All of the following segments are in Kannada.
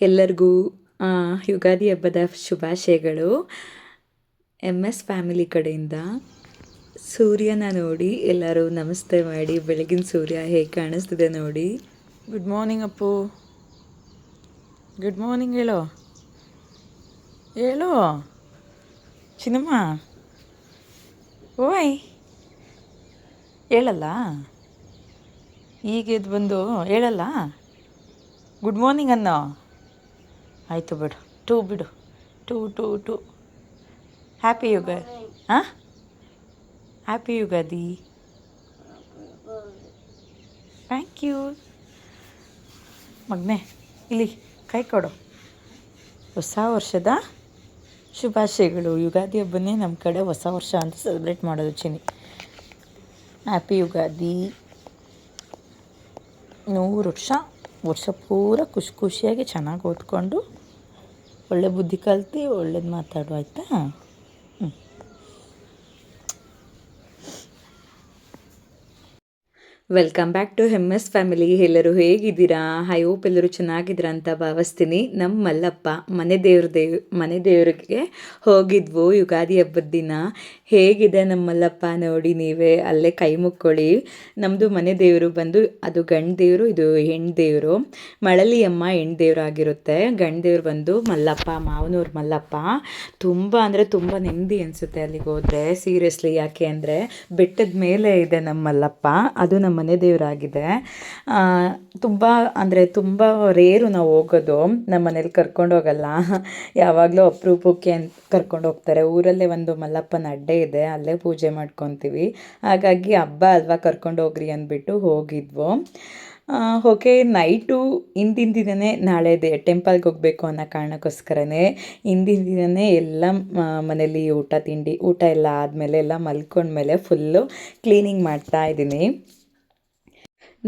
ಎಲ್ಲರಿಗೂ ಯುಗಾದಿ ಹಬ್ಬದ ಶುಭಾಶಯಗಳು. MS ಫ್ಯಾಮಿಲಿ ಕಡೆಯಿಂದ. ಸೂರ್ಯನ ನೋಡಿ ಎಲ್ಲರೂ ನಮಸ್ತೆ ಮಾಡಿ. ಬೆಳಗಿನ ಸೂರ್ಯ ಹೇಗೆ ಕಾಣಿಸ್ತಿದೆ ನೋಡಿ. Good morning Appu. Good morning ಹೇಳೋ ಹೇಳೋ ಚಿನ್ನಮ್ಮ. ಓಯ್ ಹೇಳಲ್ಲ, ಈಗ ಎದ್ದು ಬಂದು ಹೇಳಲ್ಲ. ಗುಡ್ ಮಾರ್ನಿಂಗ್ ಅನ್ನೋ. ಆಯಿತು ಬಿಡು, ಬಿಡು. Two happy Ugadi. ಹಾಂ, ಹ್ಯಾಪಿ ಯುಗಾದಿ. ಥ್ಯಾಂಕ್ ಯು ಮಗನೇ. ಇಲ್ಲಿ ಕೈ ಕೊಡು. ಹೊಸ ವರ್ಷದ ಶುಭಾಶಯಗಳು. ಯುಗಾದಿ ಹಬ್ಬನೇ ನಮ್ಮ ಕಡೆ ಹೊಸ ವರ್ಷ ಅಂತ ಸೆಲೆಬ್ರೇಟ್ ಮಾಡೋದು ಚಿನ್ನಿ. ಹ್ಯಾಪಿ ಯುಗಾದಿ. 100 ವರ್ಷ ಪೂರ ಖುಷಿಯಾಗಿ ಚೆನ್ನಾಗಿ ಓದ್ಕೊಂಡು ಒಳ್ಳೆ ಬುದ್ಧಿ ಕಲ್ತು ಒಳ್ಳೇದು ಮಾತಾಡು, ಆಯಿತಾ? Welcome back to MS family. ಎಲ್ಲರೂ ಹೇಗಿದ್ದೀರಾ? ಐ ಹೋಪ್ ಎಲ್ಲರೂ ಚೆನ್ನಾಗಿದ್ದೀರಾ ಅಂತ ಭಾವಿಸ್ತೀನಿ. ನಮ್ಮ ಮಲ್ಲಪ್ಪ ಮನೆ ದೇವ್ರಿಗೆ ಹೋಗಿದ್ವು ಯುಗಾದಿ ಹಬ್ಬದ ದಿನ. ಹೇಗಿದೆ ನಮ್ಮ ಮಲ್ಲಪ್ಪ ನೋಡಿ ನೀವೇ. ಅಲ್ಲೇ ಕೈ ಮುಕ್ಕೊಳ್ಳಿ. ನಮ್ಮದು ಮನೆ ದೇವರು ಬಂದು ಅದು ಗಂಡು ದೇವರು, ಇದು ಹೆಣ್ಣು ದೇವರು. ಮಳಲಿ ಅಮ್ಮ ಹೆಣ್ಣು ದೇವರು ಆಗಿರುತ್ತೆ. ಗಂಡು ದೇವ್ರು ಬಂದು ಮಲ್ಲಪ್ಪ, ಮಾವನೂರು ಮಲ್ಲಪ್ಪ. ತುಂಬ ಅಂದರೆ ತುಂಬ ನೆಮ್ಮದಿ ಅನಿಸುತ್ತೆ ಅಲ್ಲಿಗೆ ಹೋದರೆ. ಸೀರಿಯಸ್ಲಿ, ಯಾಕೆ ಅಂದರೆ ಬೆಟ್ಟದ ಮೇಲೆ ಇದೆ ನಮ್ಮ ಮಲ್ಲಪ್ಪ. ಅದು ನಮ್ಮ ಮನೆ ದೇವರಾಗಿದೆ. ತುಂಬ ಅಂದರೆ ತುಂಬ ರೇರು ನಾವು ಹೋಗೋದು. ನಮ್ಮ ಮನೇಲಿ ಕರ್ಕೊಂಡು ಹೋಗಲ್ಲ, ಯಾವಾಗಲೂ ಅಪರೂಪಕ್ಕೆ ಕರ್ಕೊಂಡು ಹೋಗ್ತಾರೆ. ಊರಲ್ಲೇ ಒಂದು ಮಲ್ಲಪ್ಪನ ಅಡ್ಡೆ ಇದೆ, ಅಲ್ಲೇ ಪೂಜೆ ಮಾಡ್ಕೊತೀವಿ. ಹಾಗಾಗಿ ಹಬ್ಬ ಅಲ್ವಾ, ಕರ್ಕೊಂಡು ಹೋಗ್ರಿ ಅಂದ್ಬಿಟ್ಟು ಹೋಗಿದ್ವು. ಓಕೆ, ನೈಟು ಹಿಂದಿನ ದಿನವೇ ನಾಳೆ ಟೆಂಪಲ್ಗೆ ಹೋಗಬೇಕು ಅನ್ನೋ ಕಾರಣಕ್ಕೋಸ್ಕರನೇ ಹಿಂದಿನ ದಿನವೇ ಎಲ್ಲ ಮನೇಲಿ ಊಟ ಎಲ್ಲ ಆದಮೇಲೆ ಎಲ್ಲ ಮಲ್ಕೊಂಡ್ಮೇಲೆ ಫುಲ್ಲು ಕ್ಲೀನಿಂಗ್ ಮಾಡ್ತಾಯಿದ್ದೀನಿ.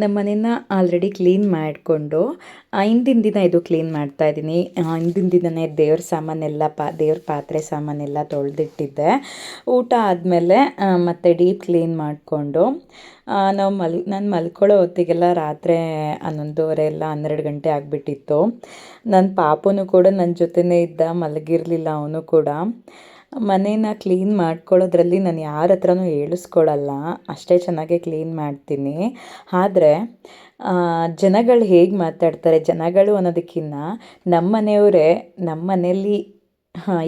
ನಮ್ಮ ಮನೇನ ಆಲ್ರೆಡಿ ಕ್ಲೀನ್ ಮಾಡಿಕೊಂಡು ಹಿಂದಿನ ದಿನ ಇದು ಕ್ಲೀನ್ ಮಾಡ್ತಾಯಿದ್ದೀನಿ. ಹಿಂದಿನ ದಿನವೇ ದೇವ್ರ ಸಾಮಾನೆಲ್ಲ ದೇವ್ರ ಪಾತ್ರೆ ಸಾಮಾನೆಲ್ಲ ತೊಳೆದಿಟ್ಟಿದ್ದೆ. ಊಟ ಆದಮೇಲೆ ಮತ್ತೆ ಡೀಪ್ ಕ್ಲೀನ್ ಮಾಡಿಕೊಂಡು ನಾನು ಮಲ್ಕೊಳ್ಳೋ ಹೊತ್ತಿಗೆಲ್ಲ ರಾತ್ರಿ 11:30 ಎಲ್ಲ 12 ಗಂಟೆ ಆಗಿಬಿಟ್ಟಿತ್ತು. ನನ್ನ ಪಾಪುನು ಕೂಡ ನನ್ನ ಜೊತೆನೇ ಇದ್ದ, ಮಲಗಿರಲಿಲ್ಲ ಅವನು ಕೂಡ. ಮನೇನ ಕ್ಲೀನ್ ಮಾಡ್ಕೊಳ್ಳೋದ್ರಲ್ಲಿ ನಾನು ಯಾರ ಹತ್ರನೂ ಹೇಳಿಸ್ಕೊಳ್ಳಲ್ಲ, ಅಷ್ಟೇ ಚೆನ್ನಾಗೇ ಕ್ಲೀನ್ ಮಾಡ್ತೀನಿ. ಆದರೆ ಜನಗಳು ಹೇಗೆ ಮಾತಾಡ್ತಾರೆ, ಜನಗಳು ಅನ್ನೋದಕ್ಕಿಂತ ನಮ್ಮ ಮನೆಯವರೇ, ನಮ್ಮ ಮನೆಯಲ್ಲಿ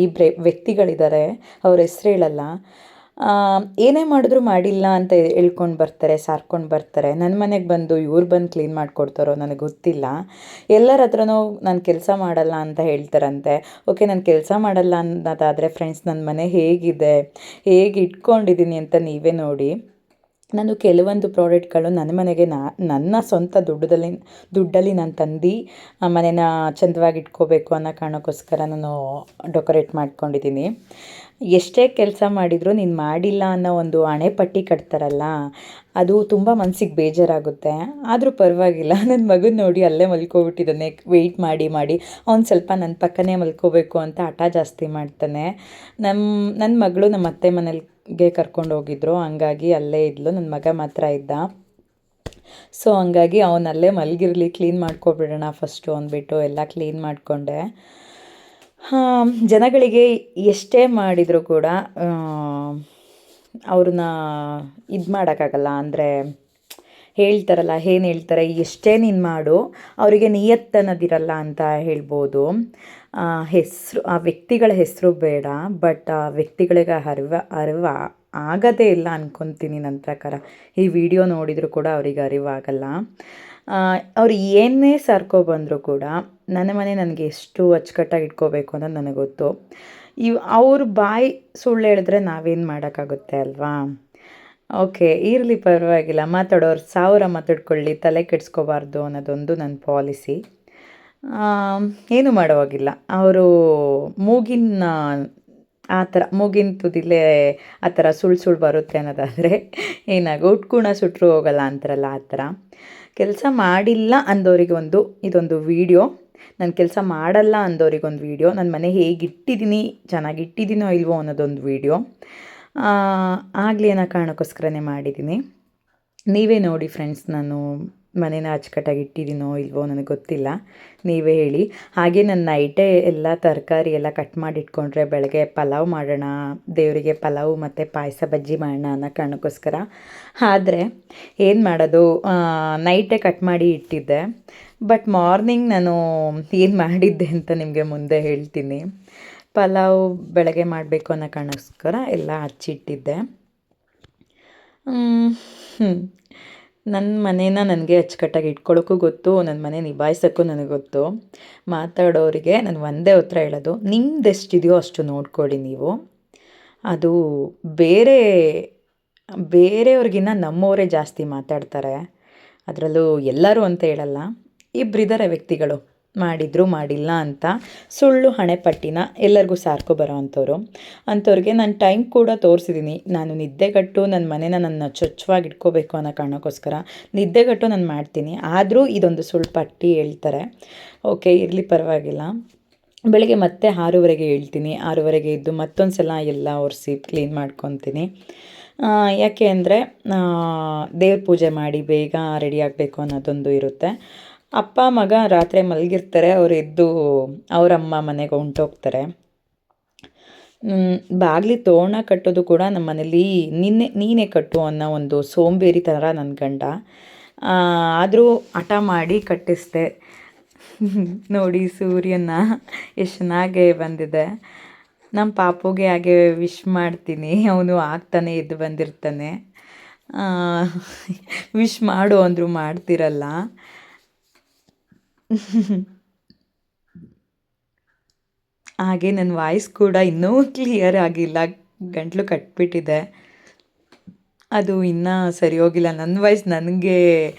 ಇಬ್ಬರೇ ವ್ಯಕ್ತಿಗಳಿದ್ದಾರೆ, ಅವ್ರ ಹೆಸ್ರು ಹೇಳಲ್ಲ, ಏನೇ ಮಾಡಿದ್ರು ಮಾಡಿಲ್ಲ ಅಂತ ಹೇಳ್ಕೊಂಡು ಬರ್ತಾರೆ, ಸಾರ್ಕೊಂಡು ಬರ್ತಾರೆ. ನನ್ನ ಮನೆಗೆ ಬಂದು ಇವ್ರು ಬಂದು ಕ್ಲೀನ್ ಮಾಡಿಕೊಡ್ತಾರೋ ನನಗೆ ಗೊತ್ತಿಲ್ಲ. ಎಲ್ಲರ ಹತ್ರನೂ ನಾನು ಕೆಲಸ ಮಾಡಲ್ಲ ಅಂತ ಹೇಳ್ತಾರಂತೆ. ಓಕೆ, ನಾನು ಕೆಲಸ ಮಾಡಲ್ಲ ಅನ್ನೋದಾದರೆ ಫ್ರೆಂಡ್ಸ್, ನನ್ನ ಮನೆ ಹೇಗಿದೆ, ಹೇಗೆ ಇಟ್ಕೊಂಡಿದ್ದೀನಿ ಅಂತ ನೀವೇ ನೋಡಿ. ನಾನು ಕೆಲವೊಂದು ಪ್ರಾಡಕ್ಟ್ಗಳು ನನ್ನ ಮನೆಗೆ ನನ್ನ ಸ್ವಂತ ದುಡ್ಡಲ್ಲಿ ನಾನು ತಂದು ಮನೇನ ಚಂದವಾಗಿ ಇಟ್ಕೋಬೇಕು ಅನ್ನೋ ಕಾರಣಕ್ಕೋಸ್ಕರ ನಾನು ಡೆಕೋರೇಟ್ ಮಾಡ್ಕೊಂಡಿದ್ದೀನಿ. ಎಷ್ಟೇ ಕೆಲಸ ಮಾಡಿದರೂ ನೀನು ಮಾಡಿಲ್ಲ ಅನ್ನೋ ಒಂದು ಹಣೆ ಪಟ್ಟಿ ಕಟ್ತಾರಲ್ಲ, ಅದು ತುಂಬ ಮನಸ್ಸಿಗೆ ಬೇಜಾರಾಗುತ್ತೆ. ಆದರೂ ಪರವಾಗಿಲ್ಲ, ನನ್ನ ಮಗನ ನೋಡಿ ಅಲ್ಲೇ ಮಲ್ಕೊಬಿಟ್ಟಿದ್ದಾನೆ. ವೆಯ್ಟ್ ಮಾಡಿ ಅವ್ನು ಸ್ವಲ್ಪ ನನ್ನ ಪಕ್ಕನೇ ಮಲ್ಕೋಬೇಕು ಅಂತ ಹಠ ಜಾಸ್ತಿ ಮಾಡ್ತಾನೆ. ನನ್ನ ಮಗಳು ನಮ್ಮ ಅತ್ತೆ ಮನೆಗೆ ಕರ್ಕೊಂಡು ಹೋಗಿದ್ರು, ಹಂಗಾಗಿ ಅಲ್ಲೇ ಇದ್ಲು. ನನ್ನ ಮಗ ಮಾತ್ರ ಇದ್ದ. ಸೊ ಹಂಗಾಗಿ ಅವನಲ್ಲೇ ಮಲಗಿರಲಿ, ಕ್ಲೀನ್ ಮಾಡ್ಕೊಬಿಡೋಣ ಫಸ್ಟು ಅಂದ್ಬಿಟ್ಟು ಎಲ್ಲ ಕ್ಲೀನ್ ಮಾಡಿಕೊಂಡೆ. ಜನಗಳಿಗೆ ಎಷ್ಟೇ ಮಾಡಿದರೂ ಕೂಡ ಅವ್ರನ್ನ ಇದು ಮಾಡೋಕ್ಕಾಗಲ್ಲ. ಅಂದರೆ ಹೇಳ್ತಾರಲ್ಲ, ಏನು ಹೇಳ್ತಾರೆ, ಎಷ್ಟೇ ನೀನು ಮಾಡು, ಅವರಿಗೆ ನಿಯತ್ತು ಅನ್ನೋದಿರಲ್ಲ ಅಂತ ಹೇಳ್ಬೋದು. ಆ ವ್ಯಕ್ತಿಗಳ ಹೆಸರು ಬೇಡ, ಬಟ್ ಆ ವ್ಯಕ್ತಿಗಳಿಗೆ ಅರಿವು ಆಗೋದೇ ಇಲ್ಲ ಅಂದ್ಕೊತೀನಿ ನನ್ನ ಪ್ರಕಾರ. ಈ ವಿಡಿಯೋ ನೋಡಿದರೂ ಕೂಡ ಅವರಿಗೆ ಅರಿವಾಗಲ್ಲ. ಅವ್ರು ಏನೇ ಬಂದರೂ ಕೂಡ ನನ್ನ ಮನೆ ನನಗೆ ಎಷ್ಟು ಅಚ್ಚುಕಟ್ಟಾಗಿ ಇಟ್ಕೋಬೇಕು ಅನ್ನೋದು ನನಗೆ ಗೊತ್ತು. ಅವ್ರ ಬಾಯಿ ಸುಳ್ಳು ಹೇಳಿದ್ರೆ ನಾವೇನು ಮಾಡೋಕ್ಕಾಗುತ್ತೆ ಅಲ್ವಾ? ಓಕೆ, ಇರಲಿ, ಪರವಾಗಿಲ್ಲ. ಮಾತಾಡೋರು 1000 ಮಾತಾಡ್ಕೊಳ್ಳಿ, ತಲೆ ಕೆಡಿಸ್ಕೋಬಾರ್ದು ಅನ್ನೋದೊಂದು ನನ್ನ ಪಾಲಿಸಿ. ಏನು ಮಾಡೋವಾಗಿಲ್ಲ. ಅವರು ಮೂಗಿನ ತುದಿಲೇ ಆ ಥರ ಸುಳ್ಳು ಬರುತ್ತೆ ಅನ್ನೋದಾದರೆ ಉಟ್ಕುಣ ಸುಟ್ಟರು ಹೋಗಲ್ಲ ಅಂತಾರಲ್ಲ, ಆ ಥರ. ಕೆಲಸ ಮಾಡಿಲ್ಲ ಅಂದವರಿಗೆ ಇದೊಂದು ವಿಡಿಯೋ. ನಾನು ಕೆಲಸ ಮಾಡಲ್ಲ ಅಂದವ್ರಿಗೊಂದು ವಿಡಿಯೋ. ನನ್ನ ಮನೆ ಹೇಗಿಟ್ಟಿದ್ದೀನಿ, ಚೆನ್ನಾಗಿಟ್ಟಿದ್ದೀನೋ ಇಲ್ವೋ ಅನ್ನೋದೊಂದು ವಿಡಿಯೋ ಆಗಲಿ ಅನ್ನೋ ಕಾರಣಕ್ಕೋಸ್ಕರನೇ ಮಾಡಿದ್ದೀನಿ. ನೀವೇ ನೋಡಿ ಫ್ರೆಂಡ್ಸ್. ನಾನು ಮನೇನ ಅಚ್ಚುಕಟ್ಟಾಗಿ ಇಟ್ಟಿದ್ದೀನೋ ಇಲ್ವೋ ನನಗೆ ಗೊತ್ತಿಲ್ಲ, ನೀವೇ ಹೇಳಿ. ಹಾಗೆ ನನ್ನ ನೈಟೇ ಎಲ್ಲ ತರಕಾರಿ ಎಲ್ಲ ಕಟ್ ಮಾಡಿ ಇಟ್ಕೊಂಡ್ರೆ ಬೆಳಗ್ಗೆ ಪಲಾವ್ ಮಾಡೋಣ, ದೇವರಿಗೆ ಪಲಾವ್ ಮತ್ತು ಪಾಯಸ ಬಜ್ಜಿ ಮಾಡೋಣ ಅನ್ನೋ ಕಾರಣಕ್ಕೋಸ್ಕರ. ಆದರೆ ಏನು ಮಾಡೋದು, ನೈಟೇ ಕಟ್ ಮಾಡಿ ಇಟ್ಟಿದ್ದೆ. ಬಟ್ ಮಾರ್ನಿಂಗ್ ನಾನು ಏನು ಮಾಡಿದ್ದೆ ಅಂತ ನಿಮಗೆ ಮುಂದೆ ಹೇಳ್ತೀನಿ. ಪಲಾವ್ ಬೆಳಗ್ಗೆ ಮಾಡಬೇಕು ಅನ್ನೋ ಕಾರಣಕ್ಕೋಸ್ಕರ ಎಲ್ಲ ಹಚ್ಚಿಟ್ಟಿದ್ದೆ. ನನ್ನ ಮನೇನ ನನಗೆ ಅಚ್ಚುಕಟ್ಟಾಗಿ ಇಟ್ಕೊಳ್ಳೋಕ್ಕೂ ಗೊತ್ತು, ನನ್ನ ಮನೆ ನಿಭಾಯಿಸೋಕ್ಕೂ ನನಗೆ ಗೊತ್ತು. ಮಾತಾಡೋರಿಗೆ ನಾನು ಒಂದೇ ಉತ್ತರ ಹೇಳೋದು, ನಿಮ್ದೆಷ್ಟಿದೆಯೋ ಅಷ್ಟು ನೋಡ್ಕೊಳ್ಳಿ ನೀವು. ಅದು ಬೇರೆಯವ್ರಿಗಿನ್ನ ನಮ್ಮವರೇ ಜಾಸ್ತಿ ಮಾತಾಡ್ತಾರೆ. ಅದರಲ್ಲೂ ಎಲ್ಲರೂ ಅಂತ ಹೇಳಲ್ಲ, ಇಬ್ಬರಿದ್ದಾರೆ ವ್ಯಕ್ತಿಗಳು, ಮಾಡಿದ್ರು ಮಾಡಿಲ್ಲ ಅಂತ ಸುಳ್ಳು ಹಣೆಪಟ್ಟಿನ ಎಲ್ಲರಿಗೂ ಸಾರ್ಕೊಬರೋ ಅಂಥವ್ರಿಗೆ ನಾನು ಟೈಮ್ ಕೂಡ ತೋರಿಸಿದ್ದೀನಿ. ನಾನು ನಿದ್ದೆಗಟ್ಟು ನನ್ನ ಮನೇನ ನನ್ನ ಸ್ವಚ್ಛವಾಗಿ ಇಟ್ಕೋಬೇಕು ಅನ್ನೋ ಕಾರಣಕ್ಕೋಸ್ಕರ ನಿದ್ದೆಗಟ್ಟು ನಾನು ಮಾಡ್ತೀನಿ. ಆದರೂ ಇದೊಂದು ಸುಳ್ಳು ಪಟ್ಟಿ ಹೇಳ್ತಾರೆ. ಓಕೆ, ಇರಲಿ, ಪರವಾಗಿಲ್ಲ. ಬೆಳಗ್ಗೆ ಮತ್ತೆ 6:30ಗೆ ಹೇಳ್ತೀನಿ. 6:30ಗೆ ಎದ್ದು ಮತ್ತೊಂದು ಸಲ ಎಲ್ಲ ಒರೆಸಿ ಕ್ಲೀನ್ ಮಾಡ್ಕೊತೀನಿ. ಯಾಕೆ ಅಂದರೆ ದೇವ್ರ ಪೂಜೆ ಮಾಡಿ ಬೇಗ ರೆಡಿ ಆಗಬೇಕು ಅನ್ನೋದೊಂದು ಇರುತ್ತೆ. ಅಪ್ಪ ಮಗ ರಾತ್ರಿ ಮಲಗಿರ್ತಾರೆ, ಅವ್ರು ಎದ್ದು ಅವರಮ್ಮ ಮನೆಗೆ ಹೊಂಟೋಗ್ತಾರೆ. ಬಾಗಿಲು ತೋರಣ ಕಟ್ಟೋದು ಕೂಡ ನಮ್ಮ ಮನೇಲಿ ನೀನೇ ಕಟ್ಟು ಅನ್ನೋ ಒಂದು ಸೋಂಬೇರಿ ಥರ ನನ್ನ ಗಂಡ. ಆದರೂ ಹಠ ಮಾಡಿ ಕಟ್ಟಿಸ್ದೆ. ನೋಡಿ ಸೂರ್ಯನ ಎಷ್ಟು ಚೆನ್ನಾಗೇ ಬಂದಿದೆ. ನಮ್ಮ ಪಾಪುಗೆ ಹಾಗೆ ವಿಶ್ ಮಾಡ್ತೀನಿ, ಅವನು ಆಗ್ತಾನೆ ಎದ್ದು ಬಂದಿರ್ತಾನೆ. ವಿಶ್ ಮಾಡು ಅಂದರೂ ಮಾಡ್ತಿರಲ್ಲ. ಹಾಗೆ ನನ್ನ ವಾಯ್ಸ್ ಕೂಡ ಇನ್ನೂ ಕ್ಲಿಯರ್ ಆಗಿಲ್ಲ, ಗಂಟಲು ಕಟ್ಬಿಟ್ಟಿದೆ. ಅದು ಇನ್ನೂ ಸರಿ ಹೋಗಿಲ್ಲ. ನನ್ನ ವಾಯ್ಸ್ ನನಗೆ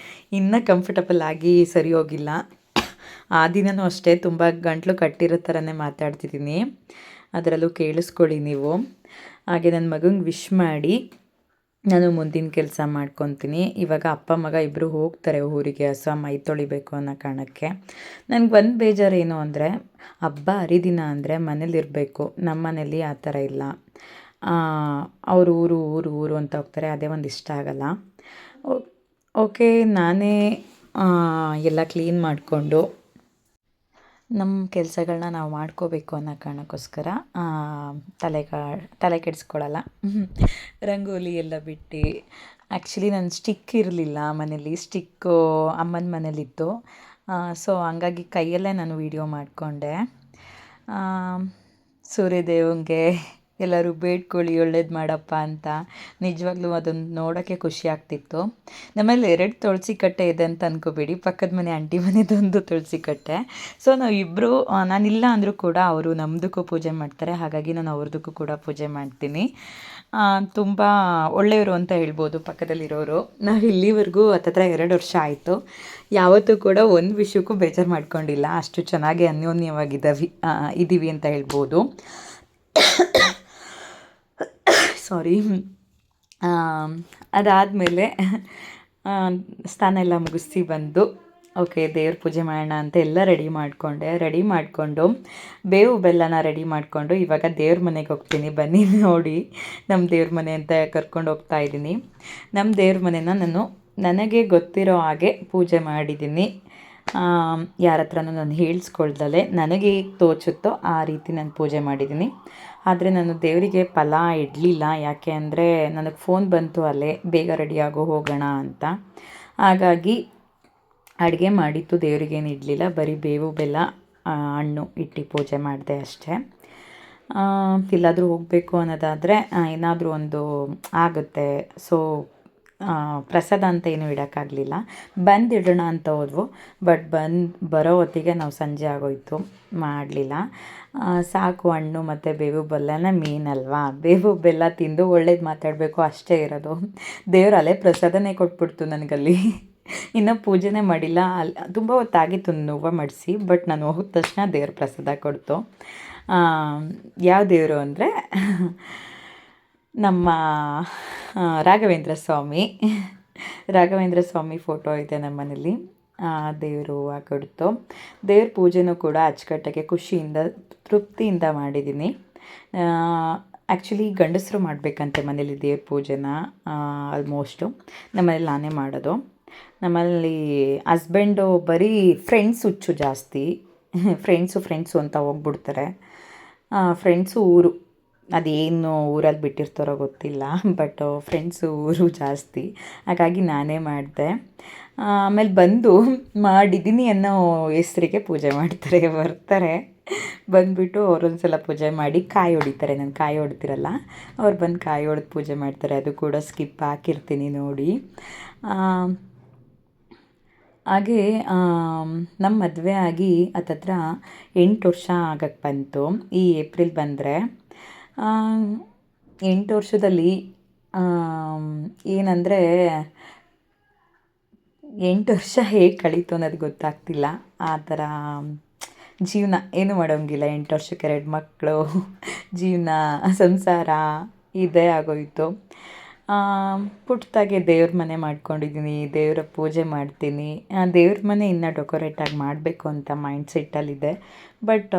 ಇನ್ನೂ ಕಂಫರ್ಟಬಲ್ ಆಗಿ ಸರಿ ಹೋಗಿಲ್ಲ. ಆ ದಿನವೂ ಅಷ್ಟೇ ತುಂಬ ಗಂಟಲು ಕಟ್ಟಿರೋ ಥರನೇ ಮಾತಾಡ್ತಿದ್ದೀನಿ, ಅದರಲ್ಲೂ ಕೇಳಿಸ್ಕೊಳ್ಳಿ ನೀವು. ಹಾಗೆ ನನ್ನ ಮಗಂಗೆ ವಿಶ್ ಮಾಡಿ ನಾನು ಮುಂದಿನ ಕೆಲಸ ಮಾಡ್ಕೊತೀನಿ. ಇವಾಗ ಅಪ್ಪ ಮಗ ಇಬ್ಬರು ಹೋಗ್ತಾರೆ ಊರಿಗೆ, ಮೈ ತೊಳಿಬೇಕು ಅನ್ನೋ ಕಾರಣಕ್ಕೆ. ನನಗೆ ಒಂದು ಬೇಜಾರು ಏನು ಅಂದರೆ, ಹಬ್ಬ ಹರಿದಿನ ಅಂದರೆ ಮನೇಲಿರಬೇಕು. ನಮ್ಮ ಮನೇಲಿ ಆ ಥರ ಇಲ್ಲ. ಅವರು ಊರು ಅಂತ ಹೋಗ್ತಾರೆ, ಅದೇ ಒಂದು ಇಷ್ಟ ಆಗಲ್ಲ. ಓಕೆ, ನಾನೇ ಎಲ್ಲ ಕ್ಲೀನ್ ಮಾಡಿಕೊಂಡು ನಮ್ಮ ಕೆಲಸಗಳನ್ನ ನಾವು ಮಾಡ್ಕೋಬೇಕು ಅನ್ನೋ ಕಾರಣಕ್ಕೋಸ್ಕರ ತಲೆ ಕೆಡಿಸ್ಕೊಳ್ಳಲ್ಲ. ರಂಗೋಲಿ ಎಲ್ಲ ಬಿಟ್ಟು, ಆ್ಯಕ್ಚುಲಿ ನನ್ನ ಸ್ಟಿಕ್ ಇರಲಿಲ್ಲ ಮನೇಲಿ, ಸ್ಟಿಕ್ಕು ಅಮ್ಮನ ಮನೇಲಿತ್ತು. ಸೊ ಹಂಗಾಗಿ ಕೈಯಲ್ಲೇ ನಾನು ವೀಡಿಯೋ ಮಾಡಿಕೊಂಡೆ. ಸೂರ್ಯದೇವಂಗೆ ಎಲ್ಲರೂ ಬೇಡ್ಕೊಳ್ಳಿ ಒಳ್ಳೇದು ಮಾಡಪ್ಪ ಅಂತ. ನಿಜವಾಗ್ಲೂ ಅದೊಂದು ನೋಡೋಕ್ಕೆ ಖುಷಿ ಆಗ್ತಿತ್ತು. ನಮ್ಮಲ್ಲಿ 2 ತುಳಸಿ ಕಟ್ಟೆ ಇದೆ ಅಂತ ಅಂದ್ಕೋಬೇಡಿ, ಪಕ್ಕದ ಮನೆ ಆಂಟಿ ಮನೆದೊಂದು ತುಳಸಿ ಕಟ್ಟೆ. ಸೊ ನಾವಿಬ್ಬರು, ನಾನಿಲ್ಲ ಅಂದರೂ ಕೂಡ ಅವರು ನಮ್ಮದಕ್ಕೂ ಪೂಜೆ ಮಾಡ್ತಾರೆ, ಹಾಗಾಗಿ ನಾನು ಅವ್ರದಕ್ಕೂ ಕೂಡ ಪೂಜೆ ಮಾಡ್ತೀನಿ. ತುಂಬ ಒಳ್ಳೆಯವರು ಅಂತ ಹೇಳ್ಬೋದು ಪಕ್ಕದಲ್ಲಿರೋರು. ನಾವು ಇಲ್ಲಿವರೆಗೂ ಹತ್ತತ್ರ 2 ವರ್ಷ ಆಯಿತು, ಯಾವತ್ತೂ ಕೂಡ ಒಂದು ವಿಷಯಕ್ಕೂ ಬೇಜಾರು ಮಾಡ್ಕೊಂಡಿಲ್ಲ. ಅಷ್ಟು ಚೆನ್ನಾಗಿ ಇದ್ದೀವಿ ಅಂತ ಹೇಳ್ಬೋದು. ಸಾರಿ. ಅದಾದಮೇಲೆ ಸ್ನಾನ ಎಲ್ಲ ಮುಗಿಸಿ ಬಂದು, ಓಕೆ ದೇವ್ರ ಪೂಜೆ ಮಾಡೋಣ ಅಂತ ಎಲ್ಲ ರೆಡಿ ಮಾಡಿಕೊಂಡು ಬೇವು ಬೆಲ್ಲನ ರೆಡಿ ಮಾಡಿಕೊಂಡು ಇವಾಗ ದೇವ್ರ ಮನೆಗೆ ಹೋಗ್ತೀನಿ. ಬನ್ನಿ ನೋಡಿ, ನಮ್ಮ ದೇವ್ರ ಮನೆ ಅಂತ ಕರ್ಕೊಂಡು ಹೋಗ್ತಾ ಇದ್ದೀನಿ. ನಮ್ಮ ದೇವ್ರ ಮನೆನ ನನಗೆ ಗೊತ್ತಿರೋ ಹಾಗೆ ಪೂಜೆ ಮಾಡಿದ್ದೀನಿ. ಯಾರ ಹತ್ರನೂ ನಾನು ಹೇಳಿಸ್ಕೊಳ್ದಲೆ ನನಗೆ ತೋಚುತ್ತೋ ಆ ರೀತಿ ನಾನು ಪೂಜೆ ಮಾಡಿದ್ದೀನಿ. ಆದರೆ ನಾನು ದೇವರಿಗೆ ಫಲ ಇಡಲಿಲ್ಲ, ಯಾಕೆ ಅಂದರೆ ನನಗೆ ಫೋನ್ ಬಂತು ಅಲ್ಲೇ ಬೇಗ ರೆಡಿಯಾಗೋ ಹೋಗೋಣ ಅಂತ. ಹಾಗಾಗಿ ಅಡುಗೆ ಮಾಡಿತ್ತು, ದೇವರಿಗೇನು ಇಡಲಿಲ್ಲ, ಬರೀ ಬೇವು ಬೆಲ್ಲ ಹಣ್ಣು ಇಟ್ಟು ಪೂಜೆ ಮಾಡಿದೆ ಅಷ್ಟೇ. ಎಲ್ಲಾದರೂ ಹೋಗಬೇಕು ಅನ್ನೋದಾದರೆ ಏನಾದರೂ ಒಂದು ಆಗುತ್ತೆ. ಸೊ ಪ್ರಸಾದ ಅಂತ ಏನೂ ಇಡೋಕ್ಕಾಗಲಿಲ್ಲ, ಬಂದಿಡೋಣ ಅಂತ ಹೋದ್ವು. ಬಟ್ ಬರೋ ಹೊತ್ತಿಗೆ ನಾವು ಸಂಜೆ ಆಗೋಯ್ತು, ಮಾಡಲಿಲ್ಲ. ಸಾಕು, ಹಣ್ಣು ಮತ್ತು ಬೇವು ಬೆಲ್ಲನ ಮೇನ್ ಅಲ್ವಾ, ಬೇವು ಬೆಲ್ಲ ತಿಂದು ಒಳ್ಳೇದು ಮಾತಾಡಬೇಕು ಅಷ್ಟೇ ಇರೋದು. ದೇವ್ರು ಅಲ್ಲೇ ಪ್ರಸಾದನೇ ಕೊಟ್ಬಿಡ್ತು ನನಗಲ್ಲಿ. ಇನ್ನೂ ಪೂಜೆನೇ ಮಾಡಿಲ್ಲ, ತುಂಬ ಹೊತ್ತಾಗಿತ್ತು ನೋವು ಮಾಡಿಸಿ. ಬಟ್ ನಾನು ಹೋಗಿದ ತಕ್ಷಣ ದೇವ್ರ ಪ್ರಸಾದ ಕೊಡ್ತು. ಯಾವ ದೇವರು ಅಂದರೆ ನಮ್ಮ ರಾಘವೇಂದ್ರ ಸ್ವಾಮಿ ಫೋಟೋ ಇದೆ ನಮ್ಮ ಮನೇಲಿ. ದೇವರು ಕೊಡ್ತು. ದೇವ್ರ ಪೂಜೆನೂ ಕೂಡ ಅಚ್ಚುಕಟ್ಟಾಗಿ ಖುಷಿಯಿಂದ ತೃಪ್ತಿಯಿಂದ ಮಾಡಿದ್ದೀನಿ. ಆ್ಯಕ್ಚುಲಿ ಗಂಡಸರು ಮಾಡಬೇಕಂತೆ ಮನೇಲಿ ದೇವ್ರ ಪೂಜೆನ. ಆಲ್ಮೋಸ್ಟು ನಮ್ಮ ಮನೇಲಿ ನಾನೇ ಮಾಡೋದು. ನಮ್ಮಲ್ಲಿ ಹಸ್ಬೆಂಡು ಬರೀ ಫ್ರೆಂಡ್ಸ್ ಹುಚ್ಚು ಜಾಸ್ತಿ. ಫ್ರೆಂಡ್ಸು ಅಂತ ಹೋಗ್ಬಿಡ್ತಾರೆ. ಫ್ರೆಂಡ್ಸು ಊರು, ಅದೇನು ಊರಲ್ಲಿ ಬಿಟ್ಟಿರ್ತಾರೋ ಗೊತ್ತಿಲ್ಲ, ಬಟ್ ಫ್ರೆಂಡ್ಸು ಊರು ಜಾಸ್ತಿ. ಹಾಗಾಗಿ ನಾನೇ ಮಾಡಿದೆ. ಆಮೇಲೆ ಬಂದು ಮಾಡಿದ್ದೀನಿ ಅನ್ನೋ ಹೆಸ್ರಿಗೆ ಪೂಜೆ ಮಾಡ್ತಾರೆ. ಬರ್ತಾರೆ, ಬಂದುಬಿಟ್ಟು ಅವರೊಂದು ಸಲ ಪೂಜೆ ಮಾಡಿ ಕಾಯಿ ಹೊಡಿತಾರೆ. ನಾನು ಕಾಯಿ ಹೊಡ್ತಿರಲ್ಲ, ಅವ್ರು ಬಂದು ಕಾಯಿ ಹೊಡೆದು ಪೂಜೆ ಮಾಡ್ತಾರೆ. ಅದು ಕೂಡ ಸ್ಕಿಪ್ ಹಾಕಿರ್ತೀನಿ ನೋಡಿ. ಹಾಗೇ ನಮ್ಮ ಮದುವೆ ಆಗಿ ಹತ್ತತ್ರ 8 ವರ್ಷ ಆಗಕ್ಕೆ ಬಂತು. ಈ ಏಪ್ರಿಲ್ ಬಂದರೆ 8 ವರ್ಷದಲ್ಲಿ ಏನಂದರೆ 8 ವರ್ಷ ಹೇಗೆ ಕಳೀತು ಅನ್ನೋದು ಗೊತ್ತಾಗ್ತಿಲ್ಲ. ಆ ಥರ ಜೀವನ ಏನು ಮಾಡೋಂಗಿಲ್ಲ. 8 ವರ್ಷಕ್ಕೆ 2 ಮಕ್ಕಳು, ಜೀವನ, ಸಂಸಾರ ಇದೇ ಆಗೋಯಿತು. ಪುಟ್ಟದಾಗೆ ದೇವ್ರ ಮನೆ ಮಾಡ್ಕೊಂಡಿದ್ದೀನಿ, ದೇವರ ಪೂಜೆ ಮಾಡ್ತೀನಿ. ದೇವ್ರ ಮನೆ ಇನ್ನೂ ಡೆಕೋರೇಟಾಗಿ ಮಾಡಬೇಕು ಅಂತ ಮೈಂಡ್ಸೆಟ್ಟಲ್ಲಿದೆ. ಬಟ್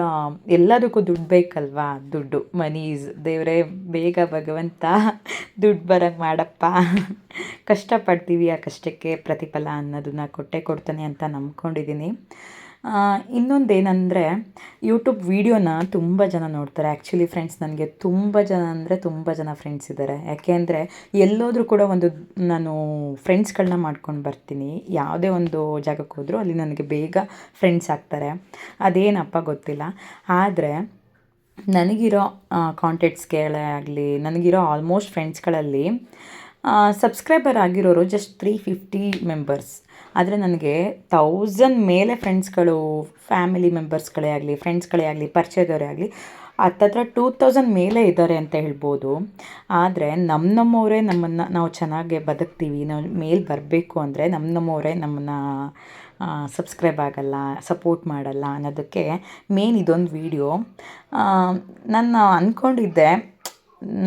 ಎಲ್ಲದಕ್ಕೂ ದುಡ್ಡು ಬೇಕಲ್ವಾ? ದುಡ್ಡು, ಮನಿ ಈಸ್ ದೇವರೇ, ಬೇಗ ಭಗವಂತ ದುಡ್ಡು ಬರೋಂಗೆ ಮಾಡಪ್ಪ. ಕಷ್ಟಪಡ್ತೀವಿ, ಆ ಕಷ್ಟಕ್ಕೆ ಪ್ರತಿಫಲ ಅನ್ನೋದನ್ನ ಕೊಟ್ಟೇ ಕೊಡ್ತಾನೆ ಅಂತ ನಂಬ್ಕೊಂಡಿದ್ದೀನಿ. ಇನ್ನೊಂದೇನೆಂದರೆ ಯೂಟ್ಯೂಬ್ ವೀಡಿಯೋನ ತುಂಬ ಜನ ನೋಡ್ತಾರೆ. ಆ್ಯಕ್ಚುಲಿ ಫ್ರೆಂಡ್ಸ್, ನನಗೆ ತುಂಬ ಜನ ಫ್ರೆಂಡ್ಸ್ ಇದ್ದಾರೆ. ಯಾಕೆಂದರೆ ಎಲ್ಲೋದ್ರೂ ಕೂಡ ನಾನು ಫ್ರೆಂಡ್ಸ್ಗಳನ್ನ ಮಾಡ್ಕೊಂಡು ಬರ್ತೀನಿ. ಯಾವುದೇ ಒಂದು ಜಾಗಕ್ಕೆ ಹೋದರೂ ಅಲ್ಲಿ ನನಗೆ ಬೇಗ ಫ್ರೆಂಡ್ಸ್ ಆಗ್ತಾರೆ. ಅದೇನಪ್ಪ ಗೊತ್ತಿಲ್ಲ. ಆದರೆ ನನಗಿರೋ ಕಾಂಟ್ಯಾಕ್ಟ್ಸ್ಗಳೇ ಆಗಲಿ, ನನಗಿರೋ ಆಲ್ಮೋಸ್ಟ್ ಫ್ರೆಂಡ್ಸ್ಗಳಲ್ಲಿ ಸಬ್ಸ್ಕ್ರೈಬರ್ ಆಗಿರೋರು ಜಸ್ಟ್ 350 ಮೆಂಬರ್ಸ್. ಆದರೆ ನನಗೆ 1000 ಮೇಲೆ ಫ್ರೆಂಡ್ಸ್ಗಳು, ಫ್ಯಾಮಿಲಿ ಮೆಂಬರ್ಸ್ಗಳೇ ಆಗಲಿ, ಫ್ರೆಂಡ್ಸ್ಗಳೇ ಆಗಲಿ, ಪರಿಚಯದವರೇ ಆಗಲಿ ಹತ್ತತ್ರ 2000 ಮೇಲೆ ಇದ್ದಾರೆ ಅಂತ ಹೇಳ್ಬೋದು. ಆದರೆ ನಮ್ಮವರೇ ನಾವು ಚೆನ್ನಾಗಿ ಬದುಕ್ತೀವಿ, ನಾವು ಮೇಲೆ ಬರಬೇಕು ಅಂದರೆ ನಮ್ಮವರೇ ನಮ್ಮನ್ನು ಸಬ್ಸ್ಕ್ರೈಬ್ ಆಗಲ್ಲ, ಸಪೋರ್ಟ್ ಮಾಡಲ್ಲ ಅನ್ನೋದಕ್ಕೆ ಮೇನ್ ಇದೊಂದು ವೀಡಿಯೋ. ನಾನು ಅಂದ್ಕೊಂಡಿದ್ದೆ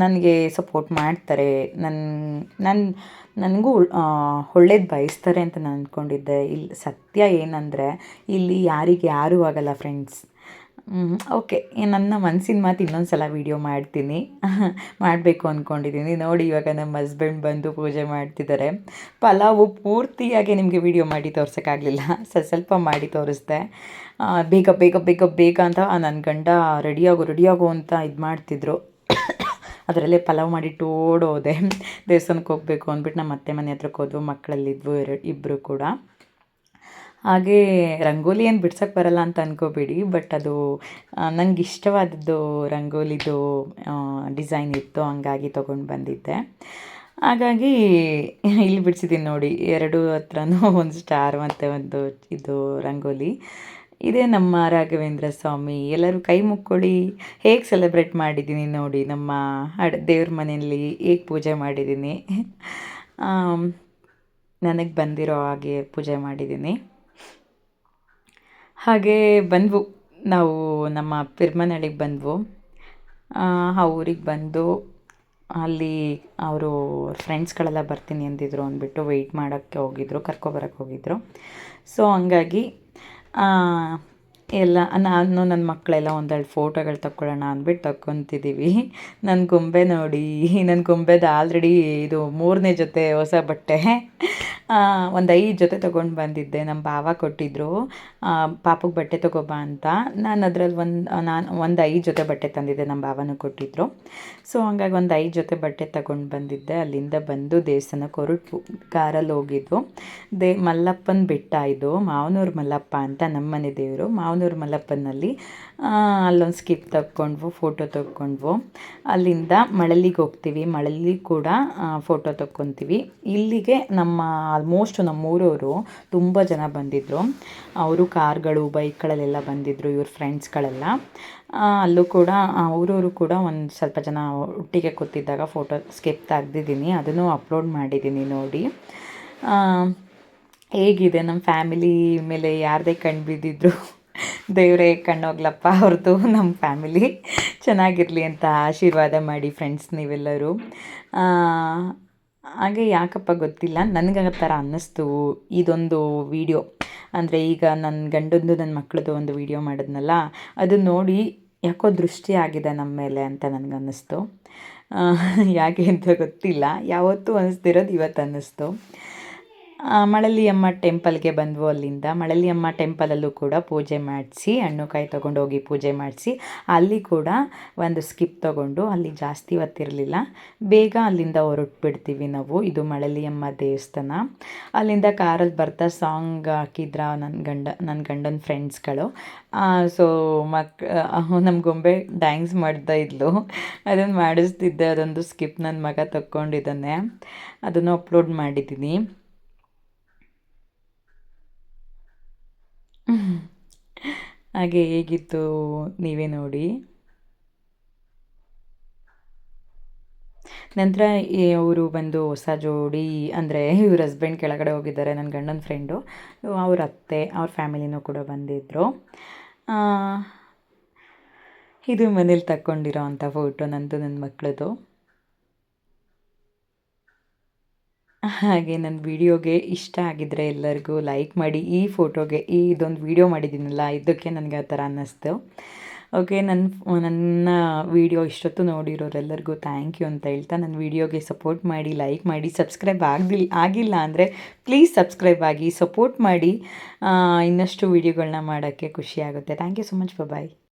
ನನಗೆ ಸಪೋರ್ಟ್ ಮಾಡ್ತಾರೆ, ನನಗೂ ಒಳ್ಳೇದು ಬಯಸ್ತಾರೆ ಅಂತ ನಾನು ಅಂದ್ಕೊಂಡಿದ್ದೆ. ಇಲ್ಲಿ ಸತ್ಯ ಏನಂದರೆ ಇಲ್ಲಿ ಯಾರೂ ಆಗಲ್ಲ ಫ್ರೆಂಡ್ಸ್. ಓಕೆ, ನನ್ನ ಮನಸ್ಸಿನ ಮಾತು ಇನ್ನೊಂದು ಸಲ ವೀಡಿಯೋ ಮಾಡ್ತೀನಿ, ಮಾಡಬೇಕು ಅಂದ್ಕೊಂಡಿದ್ದೀನಿ. ನೋಡಿ, ಇವಾಗ ನಮ್ಮ ಹಸ್ಬೆಂಡ್ ಬಂದು ಪೂಜೆ ಮಾಡ್ತಿದ್ದಾರೆ. ಪಲಾವು ಪೂರ್ತಿಯಾಗಿ ನಿಮಗೆ ವೀಡಿಯೋ ಮಾಡಿ ತೋರ್ಸೋಕ್ಕಾಗಲಿಲ್ಲ, ಸ್ವಲ್ಪ ಮಾಡಿ ತೋರಿಸ್ದೆ. ಬೇಗ ಬೇಗ ಬೇಗ ಬೇಗ ಅಂತ ನನ್ನ ಗಂಡ ರೆಡಿಯಾಗು ಅಂತ ಇದು ಮಾಡ್ತಿದ್ರು. ಅದರಲ್ಲೇ ಪಲಾವ್ ಮಾಡಿಟ್ಟು ಓಡೋದೆ. ದೇವಸ್ಥಾನಕ್ಕೆ ಹೋಗಬೇಕು ಅಂದ್ಬಿಟ್ಟು ನಮ್ಮ ಅತ್ತೆ ಮನೆ ಹತ್ರಕ್ಕೆ ಹೋದ್ವು. ಮಕ್ಕಳಲ್ಲಿದ್ವು ಇಬ್ಬರು ಕೂಡ. ಹಾಗೇ ರಂಗೋಲಿ ಏನು ಬಿಡ್ಸೋಕ್ಕೆ ಬರಲ್ಲ ಅಂತ ಅಂದ್ಕೋಬೇಡಿ, ಬಟ್ ಅದು ನಂಗೆ ಇಷ್ಟವಾದದ್ದು ರಂಗೋಲಿದು ಡಿಸೈನ್ ಇತ್ತು, ಹಂಗಾಗಿ ತೊಗೊಂಡು ಬಂದಿದ್ದೆ. ಹಾಗಾಗಿ ಇಲ್ಲಿ ಬಿಡಿಸಿದ್ದೀನಿ ನೋಡಿ, 2 ಹತ್ರನೂ ಒಂದು ಸ್ಟಾರ್ ಮತ್ತು ಒಂದು ಇದು ರಂಗೋಲಿ. ಇದೇ ನಮ್ಮ ರಾಘವೇಂದ್ರ ಸ್ವಾಮಿ. ಎಲ್ಲರೂ ಕೈ ಮುಕ್ಕೊಳ್ಳಿ. ಹೇಗೆ ಸೆಲೆಬ್ರೇಟ್ ಮಾಡಿದ್ದೀನಿ ನೋಡಿ, ನಮ್ಮ ದೇವ್ರ ಮನೆಯಲ್ಲಿ ಹೇಗೆ ಪೂಜೆ ಮಾಡಿದ್ದೀನಿ, ನನಗೆ ಬಂದಿರೋ ಹಾಗೆ ಪೂಜೆ ಮಾಡಿದ್ದೀನಿ. ಹಾಗೇ ಬಂದ್ವು, ನಾವು ನಮ್ಮ ಪಿರ್ಮನಳ್ಳಿಗೆ ಬಂದ್ವು. ಆ ಊರಿಗೆ ಬಂದು ಅಲ್ಲಿ ಅವರು ಫ್ರೆಂಡ್ಸ್ಗಳೆಲ್ಲ ಬರ್ತೀನಿ ಅಂದಿದ್ರು ಅಂದ್ಬಿಟ್ಟು ವೆಯ್ಟ್ ಮಾಡೋಕ್ಕೆ ಹೋಗಿದ್ರು, ಕರ್ಕೊಬರಕ್ಕೆ ಹೋಗಿದ್ರು. ಸೊ ಹಂಗಾಗಿ ನಾನು ನನ್ನ ಮಕ್ಕಳೆಲ್ಲ ಒಂದೆರಡು ಫೋಟೋಗಳು ತಗೊಳ್ಳೋಣ ಅಂದ್ಬಿಟ್ಟು ತಗೊತಿದ್ದೀವಿ. ನನ್ನ ಗೊಂಬೆ ನೋಡಿ, ನನ್ನ ಗೊಂಬೆದು ಆಲ್ರೆಡಿ ಇದು 3ನೇ ಜೊತೆ ಹೊಸ ಬಟ್ಟೆ. ಒಂದು 5 ಜೊತೆ ತೊಗೊಂಡು ಬಂದಿದ್ದೆ. ನಮ್ಮ ಭಾವ ಕೊಟ್ಟಿದ್ದರು, ಪಾಪಗೆ ಬಟ್ಟೆ ತೊಗೊಬಾ ಅಂತ. ನಾನು ಅದರಲ್ಲಿ ಒಂದು 5 ಜೊತೆ ಬಟ್ಟೆ ತಂದಿದ್ದೆ, ನಮ್ಮ ಭಾವನೂ ಕೊಟ್ಟಿದ್ದರು. ಸೊ ಹಂಗಾಗಿ ಒಂದು 5 ಜೊತೆ ಬಟ್ಟೆ ತಗೊಂಡು ಬಂದಿದ್ದೆ. ಅಲ್ಲಿಂದ ಬಂದು ದೇವಸ್ಥಾನಕ್ಕೆ ಹೊರಟು ಕಾರಲ್ಲಿ ಹೋಗಿದ್ವು. ಮಲ್ಲಪ್ಪನ ಬೆಟ್ಟ ಇದು, ಮಾವನೂರು ಮಲ್ಲಪ್ಪ ಅಂತ ನಮ್ಮನೆ ದೇವರು. ಮಾವನೂರು ಮಲ್ಲಪ್ಪನಲ್ಲಿ ಅಲ್ಲೊಂದು ಸ್ಕಿಪ್ ತಗೊಂಡ್ವು, ಫೋಟೋ ತಗೊಂಡ್ವು. ಅಲ್ಲಿಂದ ಮಳಲಿಗೆ ಹೋಗ್ತೀವಿ, ಮಳಲಿ ಕೂಡ ಫೋಟೋ ತಗೊತೀವಿ. ಇಲ್ಲಿಗೆ ಆಲ್ಮೋಸ್ಟ್ ನಮ್ಮೂರವರು ತುಂಬ ಜನ ಬಂದಿದ್ದರು. ಅವರು ಕಾರ್ಗಳು, ಬೈಕ್ಗಳಲ್ಲೆಲ್ಲ ಬಂದಿದ್ದರು, ಇವ್ರ ಫ್ರೆಂಡ್ಸ್ಗಳೆಲ್ಲ. ಅಲ್ಲೂ ಕೂಡ ಅವರವರು ಕೂಡ ಒಂದು ಸ್ವಲ್ಪ ಜನ ಒಟ್ಟಿಗೆ ಕೂತಿದ್ದಾಗ ಫೋಟೋ ಸ್ಕಿಪ್ ತೆಗ್ದಿದ್ದೀನಿ, ಅದನ್ನು ಅಪ್ಲೋಡ್ ಮಾಡಿದ್ದೀನಿ ನೋಡಿ. ಹೇಗಿದೆ ನಮ್ಮ ಫ್ಯಾಮಿಲಿ ಮೇಲೆ ಯಾರದೇ ಕಣ್ಣು ಬಿದ್ದಿದ್ರು, ದೇವರೇ ಕಣ್ಣೋಗ್ಲಪ್ಪ ಅವ್ರದ್ದು, ನಮ್ಮ ಫ್ಯಾಮಿಲಿ ಚೆನ್ನಾಗಿರಲಿ ಅಂತ ಆಶೀರ್ವಾದ ಮಾಡಿ ಫ್ರೆಂಡ್ಸ್ ನೀವೆಲ್ಲರೂ. ಹಾಗೆ ಯಾಕಪ್ಪ ಗೊತ್ತಿಲ್ಲ, ನನಗೆ ಆ ಥರ ಅನ್ನಿಸ್ತು ಇದೊಂದು ವೀಡಿಯೋ. ಅಂದರೆ ಈಗ ನನ್ನ ಗಂಡಂದು ನನ್ನ ಮಕ್ಕಳದು ಒಂದು ವೀಡಿಯೋ ಮಾಡಿದ್ನಲ್ಲ, ಅದು ನೋಡಿ ಯಾಕೋ ದೃಷ್ಟಿ ಆಗಿದೆ ನಮ್ಮ ಮೇಲೆ ಅಂತ ನನಗನ್ನಿಸ್ತು. ಯಾಕೆ ಅಂತ ಗೊತ್ತಿಲ್ಲ, ಯಾವತ್ತೂ ಅನ್ನಿಸ್ತಿರೋದು ಇವತ್ತು ಅನ್ನಿಸ್ತು. ಮಳಲಿಯಮ್ಮ ಟೆಂಪಲ್ಗೆ ಬಂದ್ವು. ಅಲ್ಲಿಂದ ಮಳಲಿಯಮ್ಮ ಟೆಂಪಲಲ್ಲೂ ಕೂಡ ಪೂಜೆ ಮಾಡಿಸಿ, ಹಣ್ಣು ಕಾಯಿ ತೊಗೊಂಡೋಗಿ ಪೂಜೆ ಮಾಡಿಸಿ, ಅಲ್ಲಿ ಕೂಡ ಒಂದು ಸ್ಕಿಪ್ ತೊಗೊಂಡು, ಅಲ್ಲಿ ಜಾಸ್ತಿ ಹೊತ್ತಿರಲಿಲ್ಲ, ಬೇಗ ಅಲ್ಲಿಂದ ಹೊರಟ್ಬಿಡ್ತೀವಿ ನಾವು. ಇದು ಮಳಲಿಯಮ್ಮ ದೇವಸ್ಥಾನ. ಅಲ್ಲಿಂದ ಕಾರಲ್ಲಿ ಬರ್ತಾ ಸಾಂಗ್ ಹಾಕಿದ್ರ ನನ್ನ ಗಂಡನ ಫ್ರೆಂಡ್ಸ್ಗಳು. ಸೊ ನಮ್ಮ ಗೊಂಬೆ ಡ್ಯಾನ್ಸ್ ಮಾಡ್ತಾ ಇದ್ಲು, ಅದನ್ನು ಮಾಡಿಸ್ತಿದ್ದೆ. ಅದೊಂದು ಸ್ಕಿಪ್ ನನ್ನ ಮಗ ತಕ್ಕೊಂಡಿದ್ದಾನೆ, ಅದನ್ನು ಅಪ್ಲೋಡ್ ಮಾಡಿದ್ದೀನಿ. ಹಾಗೆ ಹೇಗಿತ್ತು ನೀವೇ ನೋಡಿ. ನಂತರ ಅವರು ಬಂದು ಹೊಸ ಜೋಡಿ, ಅಂದರೆ ಇವ್ರ ಹಸ್ಬೆಂಡ್ ಕೆಳಗಡೆ ಹೋಗಿದ್ದಾರೆ, ನನ್ನ ಗಂಡನ ಫ್ರೆಂಡು, ಅವ್ರ ಅತ್ತೆ, ಅವ್ರ ಫ್ಯಾಮಿಲಿನೂ ಕೂಡ ಬಂದಿದ್ದರು. ಇದು ಮನೇಲಿ ತಕ್ಕೊಂಡಿರೋ ಅಂಥ ಫೋಟೋ ನಂದು, ನನ್ನ ಮಕ್ಕಳದು. ಹಾಗೆ ನನ್ನ ವಿಡಿಯೋಗೆ ಇಷ್ಟ ಆಗಿದ್ದರೆ ಎಲ್ಲರಿಗೂ ಲೈಕ್ ಮಾಡಿ. ಈ ಫೋಟೋಗೆ ಇದೊಂದು ವಿಡಿಯೋ ಮಾಡಿದ್ದೀನಲ್ಲ, ಇದಕ್ಕೆ ನನಗೆ ಆ ಥರ ಅನ್ನಿಸ್ತು. ಓಕೆ, ನನ್ನ ವಿಡಿಯೋ ಇಷ್ಟೊತ್ತು ನೋಡಿರೋರೆಲ್ಲರಿಗೂ ಥ್ಯಾಂಕ್ ಯು ಅಂತ ಹೇಳ್ತಾ, ನನ್ನ ವಿಡಿಯೋಗೆ ಸಪೋರ್ಟ್ ಮಾಡಿ, ಲೈಕ್ ಮಾಡಿ, ಸಬ್ಸ್ಕ್ರೈಬ್ ಆಗಿಲ್ಲ ಅಂದರೆ ಪ್ಲೀಸ್ ಸಬ್ಸ್ಕ್ರೈಬ್ ಆಗಿ, ಸಪೋರ್ಟ್ ಮಾಡಿ. ಇನ್ನಷ್ಟು ವೀಡಿಯೋಗಳನ್ನ ಮಾಡೋಕ್ಕೆ ಖುಷಿಯಾಗುತ್ತೆ. Thank you so much. Bye.